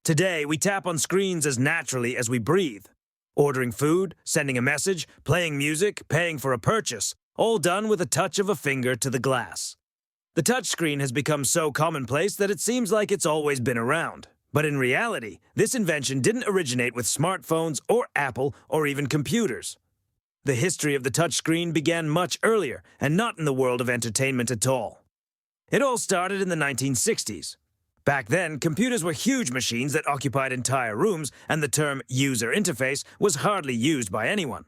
Today, we tap on screens as naturally as we breathe. Ordering food, sending a message, playing music, paying for a purchase, all done with a touch of a finger to the glass. The touchscreen has become so commonplace that it seems like it's always been around. But in reality, this invention didn't originate with smartphones or Apple or even computers. The history of the touchscreen began much earlier and not in the world of entertainment at all. It all started in the 1960s. Back then, computers were huge machines that occupied entire rooms, and the term user interface was hardly used by anyone.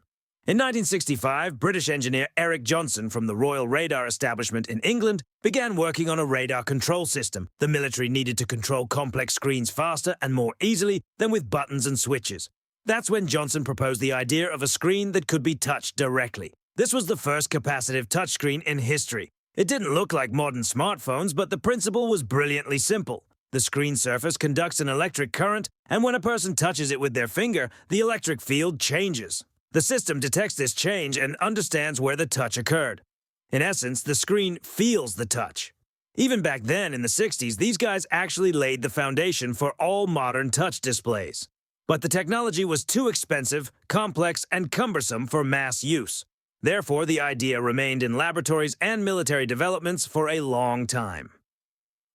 In 1965, British engineer Eric Johnson from the Royal Radar Establishment in England began working on a radar control system. The military needed to control complex screens faster and more easily than with buttons and switches. That's when Johnson proposed the idea of a screen that could be touched directly. This was the first capacitive touchscreen in history. It didn't look like modern smartphones, but the principle was brilliantly simple. The screen surface conducts an electric current, and when a person touches it with their finger, the electric field changes. The system detects this change and understands where the touch occurred. In essence, the screen feels the touch. Even back then, in the 60s, these guys actually laid the foundation for all modern touch displays. But the technology was too expensive, complex, and cumbersome for mass use. Therefore, the idea remained in laboratories and military developments for a long time.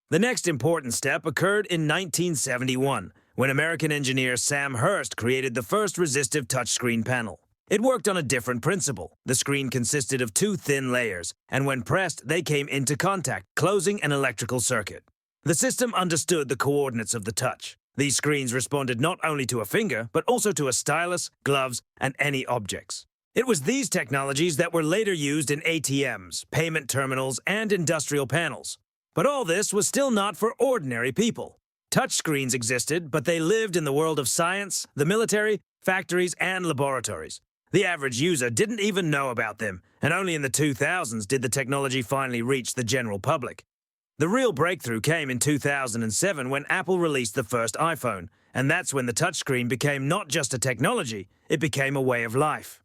The next important step occurred in 1971, when American engineer Sam Hurst created the first resistive touchscreen panel. It worked on a different principle. The screen consisted of two thin layers, and when pressed, they came into contact, closing an electrical circuit. The system understood the coordinates of the touch. These screens responded not only to a finger, but also to a stylus, gloves, and any objects. It was these technologies that were later used in ATMs, payment terminals, and industrial panels. But all this was still not for ordinary people. Touchscreens existed, but they lived in the world of science, the military, factories, and laboratories. The average user didn't even know about them, and only in the 2000s did the technology finally reach the general public. The real breakthrough came in 2007 when Apple released the first iPhone, and that's when the touchscreen became not just a technology, it became a way of life.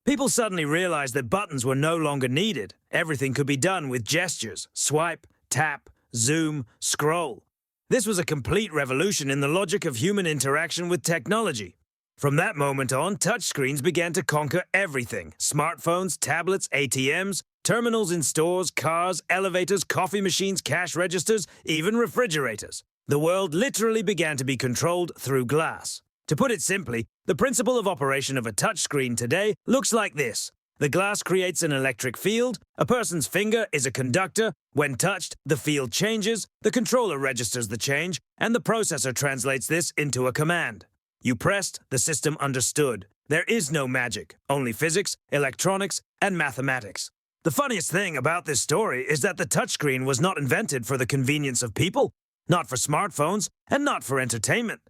People suddenly realized that buttons were no longer needed. Everything could be done with gestures, swipe, tap, zoom, scroll. This was a complete revolution in the logic of human interaction with technology. From that moment on, touchscreens began to conquer everything: smartphones, tablets, ATMs, terminals in stores, cars, elevators, coffee machines, cash registers, even refrigerators. The world literally began to be controlled through glass. To put it simply, the principle of operation of a touchscreen today looks like this. The glass creates an electric field, a person's finger is a conductor, when touched, the field changes, the controller registers the change, and the processor translates this into a command. You pressed, the system understood. There is no magic, only physics, electronics, and mathematics. The funniest thing about this story is that the touchscreen was not invented for the convenience of people, not for smartphones, and not for entertainment.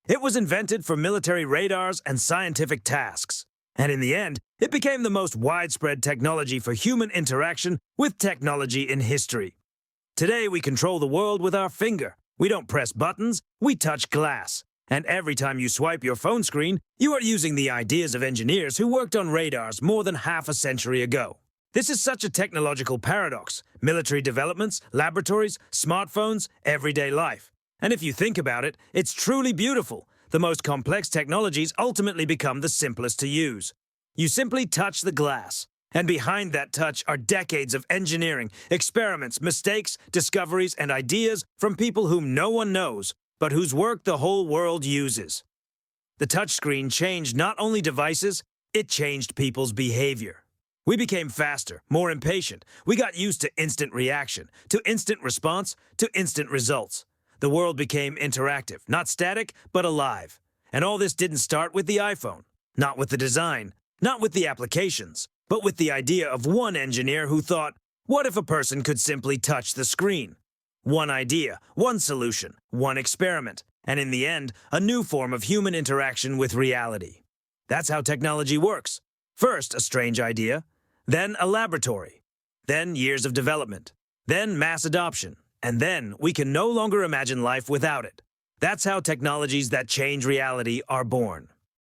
It was invented for military radars and scientific tasks. And in the end, it became the most widespread technology for human interaction with technology in history. Today, we control the world with our finger. We don't press buttons, we touch glass. And every time you swipe your phone screen, you are using the ideas of engineers who worked on radars more than half a century ago. This is such a technological paradox: military developments, laboratories, smartphones, everyday life. And if you think about it, it's truly beautiful. The most complex technologies ultimately become the simplest to use. You simply touch the glass, and behind that touch are decades of engineering, experiments, mistakes, discoveries, and ideas from people whom no one knows, but whose work the whole world uses. The touchscreen changed not only devices, it changed people's behavior. We became faster, more impatient. We got used to instant reaction, to instant response, to instant results. The world became interactive, not static, but alive. And all this didn't start with the iPhone, not with the design, not with the applications, but with the idea of one engineer who thought, what if a person could simply touch the screen? One idea, one solution, one experiment, and in the end, a new form of human interaction with reality. That's how technology works. First, a strange idea, then a laboratory, then years of development, then mass adoption. And then we can no longer imagine life without it. That's how technologies that change reality are born.